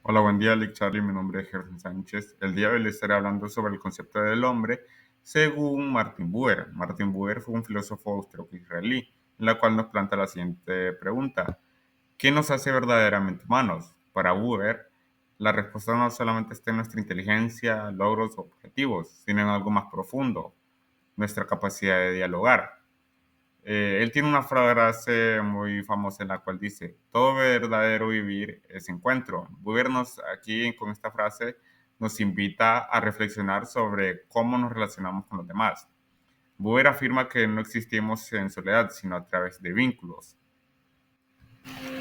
Hola, buen día, Lick Charlie. Mi nombre es Gerson Sánchez. El día de hoy les estaré hablando sobre el concepto del hombre según Martin Buber. Martin Buber fue un filósofo austríaco-israelí, en la cual nos planta la siguiente pregunta. ¿Qué nos hace verdaderamente humanos? Para Buber, la respuesta no solamente está en nuestra inteligencia, logros o objetivos, sino en algo más profundo, nuestra capacidad de dialogar. Él tiene una frase muy famosa en la cual dice, todo verdadero vivir es encuentro. Buber aquí con esta frase nos invita a reflexionar sobre cómo nos relacionamos con los demás. Buber afirma que no existimos en soledad, sino a través de vínculos.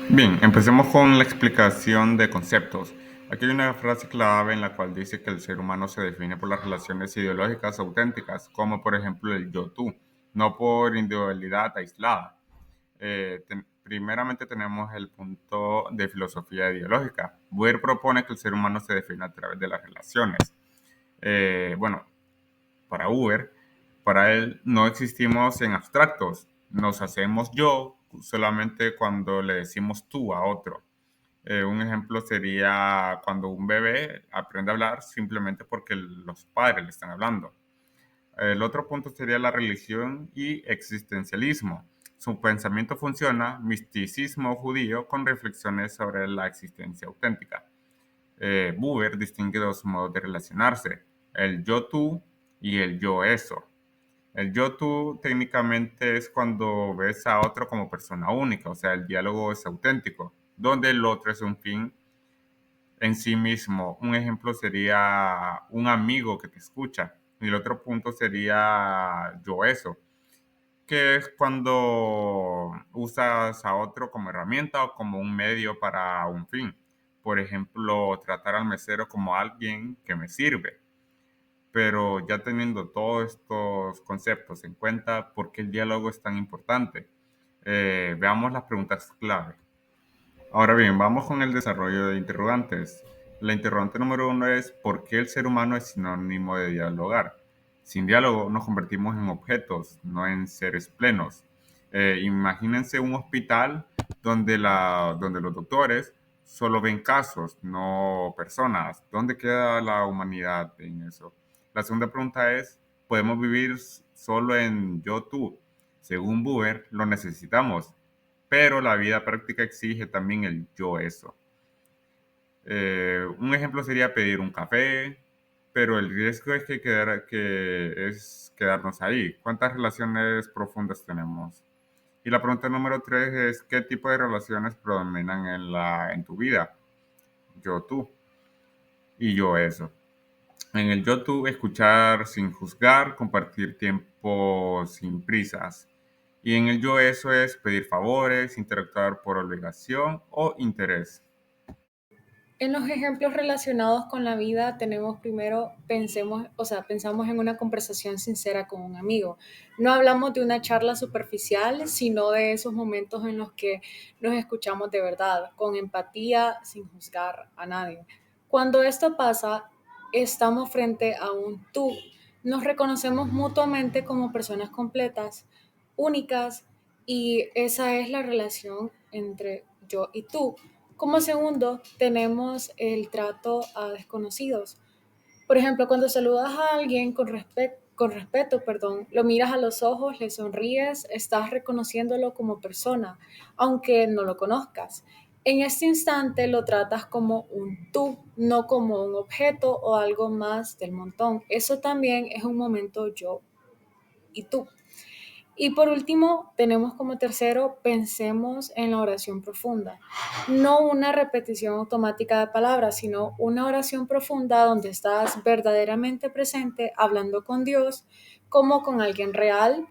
Bien, empecemos con la explicación de conceptos. Aquí hay una frase clave en la cual dice que el ser humano se define por las relaciones ideológicas auténticas, como por ejemplo el yo-tú, no por individualidad aislada. Primeramente tenemos el punto de filosofía ideológica. Boer propone que el ser humano se define a través de las relaciones. Bueno, para Uber, para él no existimos en abstractos, nos hacemos yo solamente cuando le decimos tú a otro. Un ejemplo sería cuando un bebé aprende a hablar simplemente porque los padres le están hablando. El otro punto sería la religión y existencialismo. Su pensamiento funciona, misticismo judío con reflexiones sobre la existencia auténtica. Buber distingue dos modos de relacionarse, el yo-tú y el yo-eso. El yo-tú técnicamente es cuando ves a otro como persona única, o sea, el diálogo es auténtico, donde el otro es un fin en sí mismo. Un ejemplo sería un amigo que te escucha. Y el otro punto sería yo eso, que es cuando usas a otro como herramienta o como un medio para un fin. Por ejemplo, tratar al mesero como alguien que me sirve. Pero ya teniendo todos estos conceptos en cuenta, ¿por qué el diálogo es tan importante? Veamos las preguntas clave. Ahora bien, vamos con el desarrollo de interrogantes. La interrogante número uno es ¿por qué el ser humano es sinónimo de dialogar? Sin diálogo nos convertimos en objetos, no en seres plenos. Imagínense un hospital donde los doctores solo ven casos, no personas. ¿Dónde queda la humanidad en eso? La segunda pregunta es, ¿podemos vivir solo en yo-tú? Según Buber, lo necesitamos, pero la vida práctica exige también el yo eso. Un ejemplo sería pedir un café, pero el riesgo es que quedarnos ahí. ¿Cuántas relaciones profundas tenemos? Y la pregunta número tres es, ¿qué tipo de relaciones predominan en tu vida? Yo tú y yo eso. En el yo tú, escuchar sin juzgar, compartir tiempo sin prisas. Y en el yo eso es pedir favores, interactuar por obligación o interés. En los ejemplos relacionados con la vida tenemos primero, pensamos en una conversación sincera con un amigo. No hablamos de una charla superficial, sino de esos momentos en los que nos escuchamos de verdad, con empatía, sin juzgar a nadie. Cuando esto pasa, estamos frente a un tú. Nos reconocemos mutuamente como personas completas, únicas, y esa es la relación entre yo y tú. Como segundo, tenemos el trato a desconocidos. Por ejemplo, cuando saludas a alguien con respeto, perdón, lo miras a los ojos, le sonríes, estás reconociéndolo como persona, aunque no lo conozcas. En este instante lo tratas como un tú, no como un objeto o algo más del montón. Eso también es un momento yo y tú. Y por último, tenemos como tercero, pensemos en la oración profunda. No una repetición automática de palabras, sino una oración profunda donde estás verdaderamente presente, hablando con Dios como con alguien real.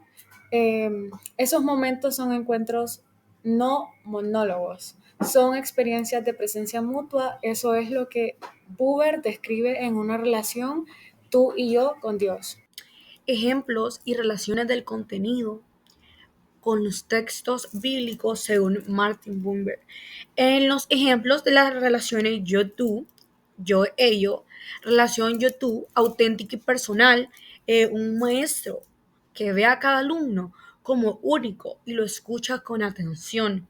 Esos momentos son encuentros no monólogos, son experiencias de presencia mutua. Eso es lo que Buber describe en una relación tú y yo con Dios. Ejemplos y relaciones del contenido con los textos bíblicos según Martin Buber. En los ejemplos de las relaciones yo-tú, yo-ello, relación yo-tú auténtica y personal, un maestro que ve a cada alumno como único y lo escucha con atención.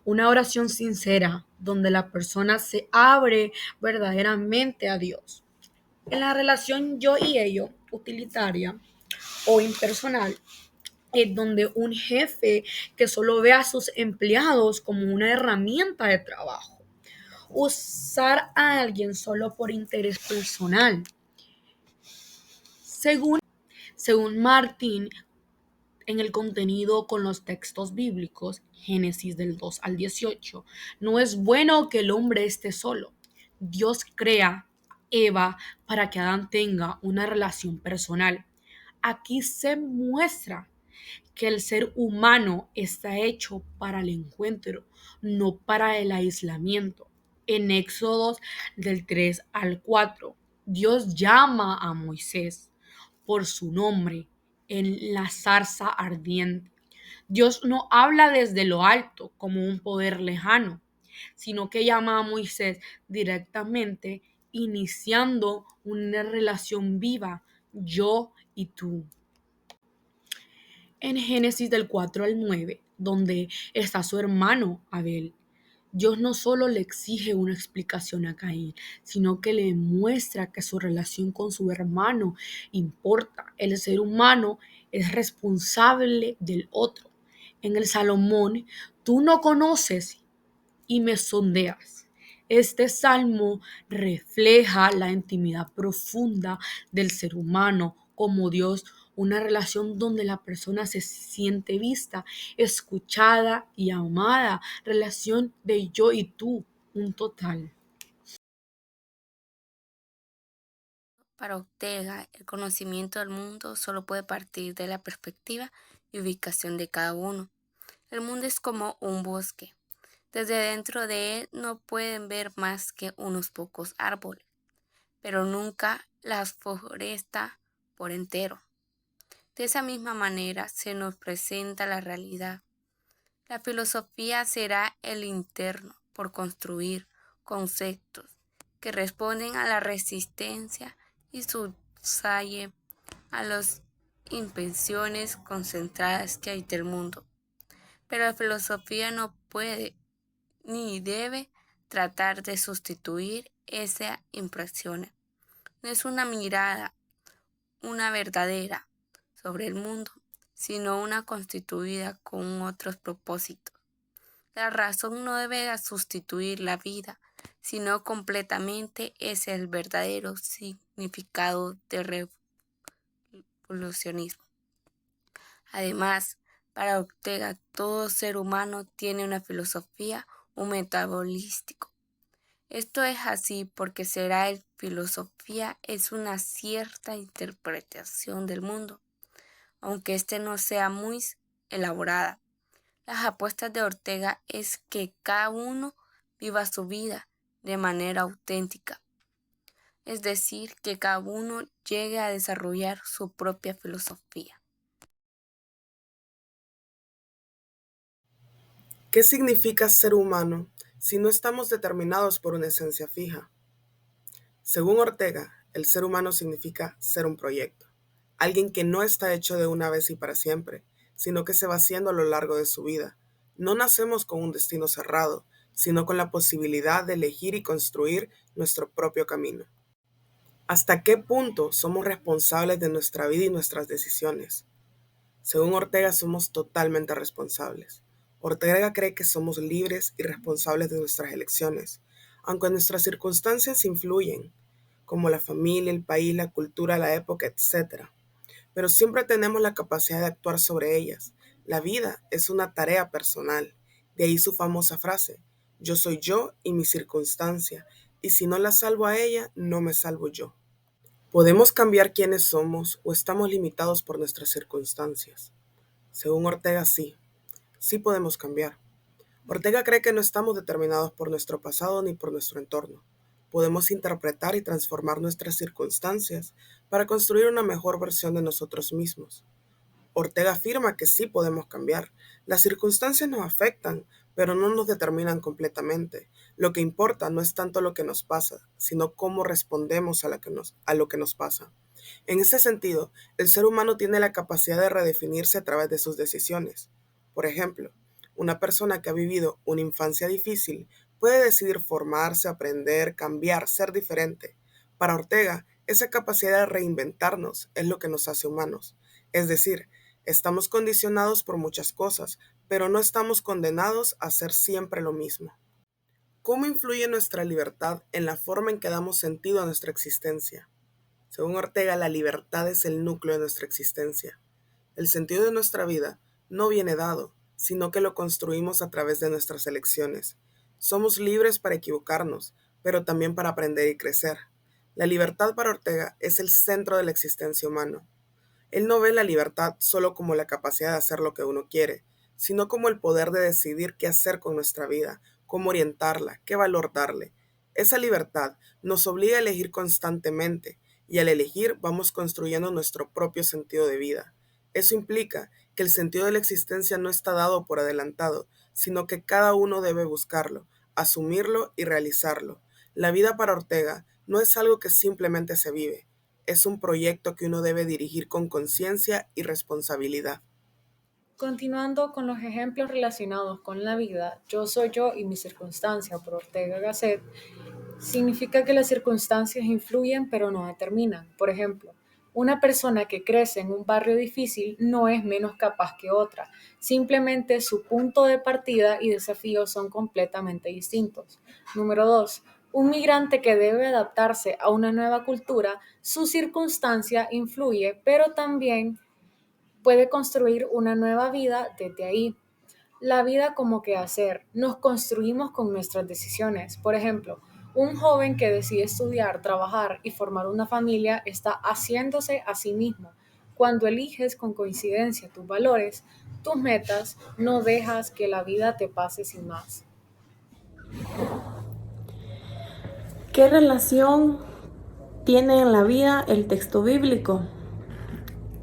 una oración sincera donde la persona se abre verdaderamente a Dios. En la relación yo y ello, utilitaria o impersonal, es donde un jefe que solo ve a sus empleados como una herramienta de trabajo, usar a alguien solo por interés personal. Según Martín, en el contenido con los textos bíblicos, Génesis del 2 al 18, no es bueno que el hombre esté solo. Dios crea Eva para que Adán tenga una relación personal. Aquí se muestra que el ser humano está hecho para el encuentro, no para el aislamiento. En Éxodos del 3 al 4, Dios llama a Moisés por su nombre en la zarza ardiente. Dios no habla desde lo alto como un poder lejano, sino que llama a Moisés directamente, iniciando una relación viva, yo y tú. En Génesis del 4 al 9, donde está su hermano Abel, Dios no solo le exige una explicación a Caín, sino que le muestra que su relación con su hermano importa. El ser humano es responsable del otro. En el Salomón, tú no conoces y me sondeas. Este salmo refleja la intimidad profunda del ser humano como Dios, una relación donde la persona se siente vista, escuchada y amada, relación de yo y tú, un total. Para Ortega, el conocimiento del mundo solo puede partir de la perspectiva y ubicación de cada uno. El mundo es como un bosque. Desde dentro de él no pueden ver más que unos pocos árboles, pero nunca las foresta por entero. De esa misma manera se nos presenta la realidad. La filosofía será el interno por construir conceptos que responden a la resistencia y subsayen a las impresiones concentradas que hay del mundo. Pero la filosofía no puede ni debe tratar de sustituir esas impresiones. No es una mirada, una verdadera, sobre el mundo, sino una constituida con otros propósitos. La razón no debe sustituir la vida, sino completamente es el verdadero significado del revolucionismo. Además, para Ortega, todo ser humano tiene una filosofía, un metabolístico. Esto es así porque será el filosofía es una cierta interpretación del mundo, aunque éste no sea muy elaborada. Las apuestas de Ortega es que cada uno viva su vida de manera auténtica, es decir, que cada uno llegue a desarrollar su propia filosofía. ¿Qué significa ser humano si no estamos determinados por una esencia fija? Según Ortega, el ser humano significa ser un proyecto, alguien que no está hecho de una vez y para siempre, sino que se va haciendo a lo largo de su vida. No nacemos con un destino cerrado, sino con la posibilidad de elegir y construir nuestro propio camino. ¿Hasta qué punto somos responsables de nuestra vida y nuestras decisiones? Según Ortega, somos totalmente responsables. Ortega cree que somos libres y responsables de nuestras elecciones, aunque nuestras circunstancias influyen, como la familia, el país, la cultura, la época, etc. Pero siempre tenemos la capacidad de actuar sobre ellas. La vida es una tarea personal. De ahí su famosa frase: yo soy yo y mi circunstancia, y si no la salvo a ella, no me salvo yo. ¿Podemos cambiar quiénes somos o estamos limitados por nuestras circunstancias? Según Ortega, sí podemos cambiar. Ortega cree que no estamos determinados por nuestro pasado ni por nuestro entorno. Podemos interpretar y transformar nuestras circunstancias para construir una mejor versión de nosotros mismos. Ortega afirma que sí podemos cambiar. Las circunstancias nos afectan, pero no nos determinan completamente. Lo que importa no es tanto lo que nos pasa, sino cómo respondemos a lo que nos pasa. En ese sentido, el ser humano tiene la capacidad de redefinirse a través de sus decisiones. Por ejemplo, Una persona que ha vivido una infancia difícil puede decidir formarse, aprender, cambiar, ser diferente. Para Ortega, esa capacidad de reinventarnos es lo que nos hace humanos. Es decir, estamos condicionados por muchas cosas, pero no estamos condenados a hacer siempre lo mismo. ¿Cómo influye nuestra libertad en la forma en que damos sentido a nuestra existencia? Según Ortega, la libertad es el núcleo de nuestra existencia. El sentido de nuestra vida no viene dado, sino que lo construimos a través de nuestras elecciones. Somos libres para equivocarnos, pero también para aprender y crecer. La libertad para Ortega es el centro de la existencia humana. Él no ve la libertad solo como la capacidad de hacer lo que uno quiere, sino como el poder de decidir qué hacer con nuestra vida, cómo orientarla, qué valor darle. Esa libertad nos obliga a elegir constantemente, y al elegir vamos construyendo nuestro propio sentido de vida. Eso implica que el sentido de la existencia no está dado por adelantado, sino que cada uno debe buscarlo, asumirlo y realizarlo. La vida para Ortega no es algo que simplemente se vive, es un proyecto que uno debe dirigir con conciencia y responsabilidad. Continuando con los ejemplos relacionados con la vida, Yo soy yo y mi circunstancia por Ortega Gasset, significa que las circunstancias influyen pero no determinan. Por ejemplo, una persona que crece en un barrio difícil no es menos capaz que otra, simplemente su punto de partida y desafíos son completamente distintos. Número 2. Un migrante que debe adaptarse a una nueva cultura, su circunstancia influye, pero también puede construir una nueva vida desde ahí. La vida como quehacer, nos construimos con nuestras decisiones. Por ejemplo, un joven que decide estudiar, trabajar y formar una familia está haciéndose a sí mismo. Cuando eliges con coincidencia tus valores, tus metas, no dejas que la vida te pase sin más. ¿Qué relación tiene en la vida el texto bíblico?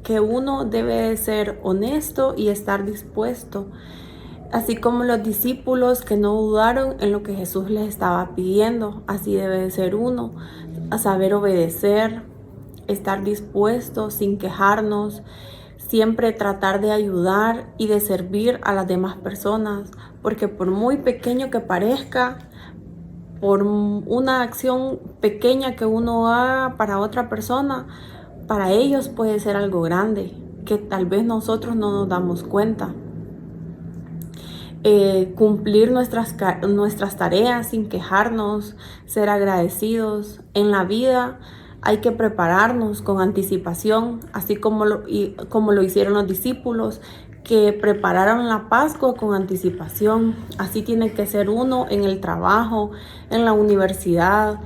Que uno debe ser honesto y estar dispuesto, así como los discípulos que no dudaron en lo que Jesús les estaba pidiendo. Así debe de ser uno, a saber obedecer, estar dispuesto sin quejarnos, siempre tratar de ayudar y de servir a las demás personas, porque por muy pequeño que parezca, por una acción pequeña que uno haga para otra persona, para ellos puede ser algo grande, que tal vez nosotros no nos damos cuenta. Cumplir nuestras tareas sin quejarnos, ser agradecidos. En la vida hay que prepararnos con anticipación, así como lo hicieron los discípulos, que prepararon la Pascua con anticipación. Así tiene que ser uno en el trabajo, en la universidad,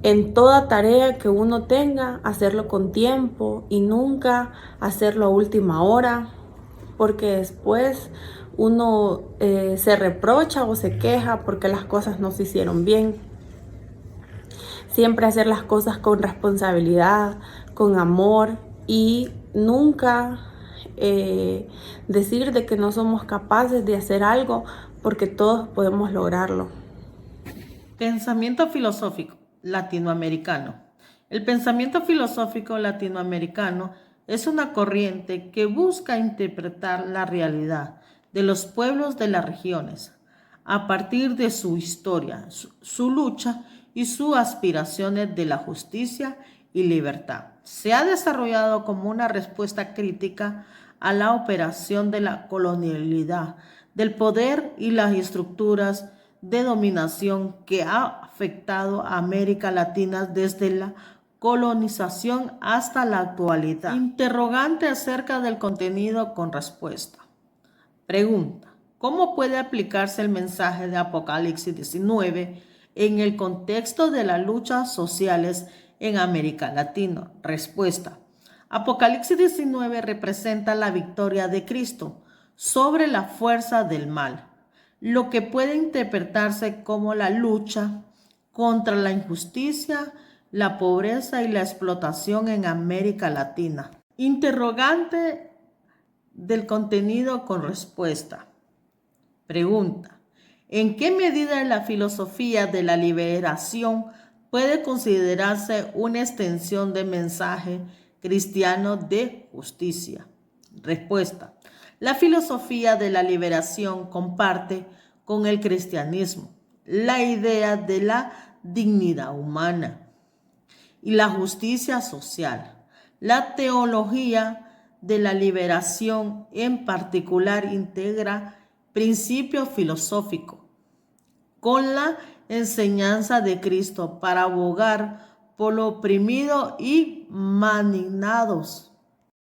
en toda tarea que uno tenga, hacerlo con tiempo y nunca hacerlo a última hora, porque después uno se reprocha o se queja porque las cosas no se hicieron bien. Siempre hacer las cosas con responsabilidad, con amor y nunca decir de que no somos capaces de hacer algo, porque todos podemos lograrlo. Pensamiento filosófico latinoamericano. El pensamiento filosófico latinoamericano es una corriente que busca interpretar la realidad de los pueblos de las regiones a partir de su historia, su lucha y sus aspiraciones de la justicia y libertad. Se ha desarrollado como una respuesta crítica a la operación de la colonialidad, del poder y las estructuras de dominación que ha afectado a América Latina desde la colonización hasta la actualidad. Interrogante acerca del contenido con respuesta. Pregunta: ¿cómo puede aplicarse el mensaje de Apocalipsis 19 en el contexto de las luchas sociales en América Latina? Respuesta: Apocalipsis 19 representa la victoria de Cristo sobre la fuerza del mal, lo que puede interpretarse como la lucha contra la injusticia, la pobreza y la explotación en América Latina. Interrogante del contenido con respuesta. Pregunta: ¿en qué medida la filosofía de la liberación puede considerarse una extensión del mensaje cristiano de justicia? Respuesta: La filosofía de la liberación comparte con el cristianismo la idea de la dignidad humana y la justicia social. La teología de la liberación en particular integra principios filosóficos con la enseñanza de Cristo para abogar por los oprimidos y marginados.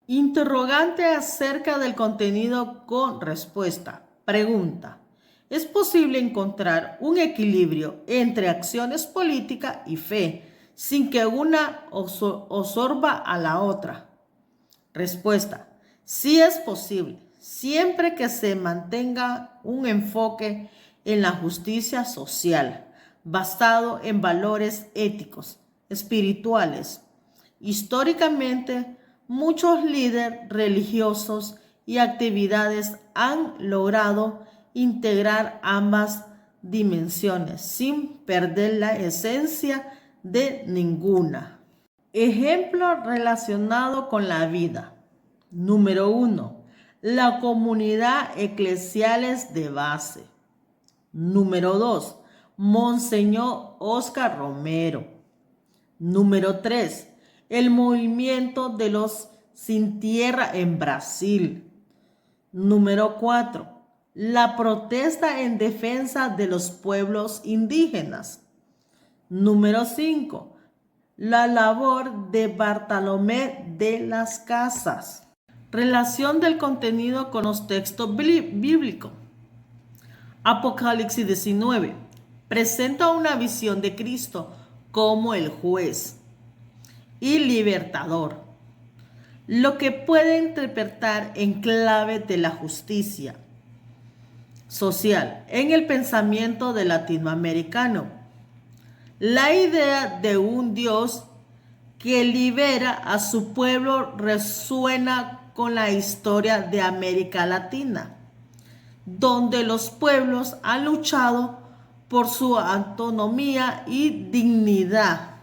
Interrogante acerca del contenido con respuesta. Pregunta. ¿Es posible encontrar un equilibrio entre acciones políticas y fe sin que una absorba a la otra? Respuesta. Sí es posible, siempre que se mantenga un enfoque en la justicia social, basado en valores éticos, espirituales. Históricamente, muchos líderes religiosos y actividades han logrado integrar ambas dimensiones sin perder la esencia de ninguna. Ejemplo relacionado con la vida. Número 1. La comunidad eclesiales de base. Número 2. Monseñor Oscar Romero. Número 3. El movimiento de los sin tierra en Brasil. Número 4. La protesta en defensa de los pueblos indígenas. Número 5. La labor de Bartolomé de las Casas. Relación del contenido con los textos bíblicos. Apocalipsis 19 presenta una visión de Cristo como el juez y libertador, lo que puede interpretar en clave de la justicia social en el pensamiento del latinoamericano. La idea de un Dios que libera a su pueblo resuena con la historia de América Latina, donde los pueblos han luchado por su autonomía y dignidad.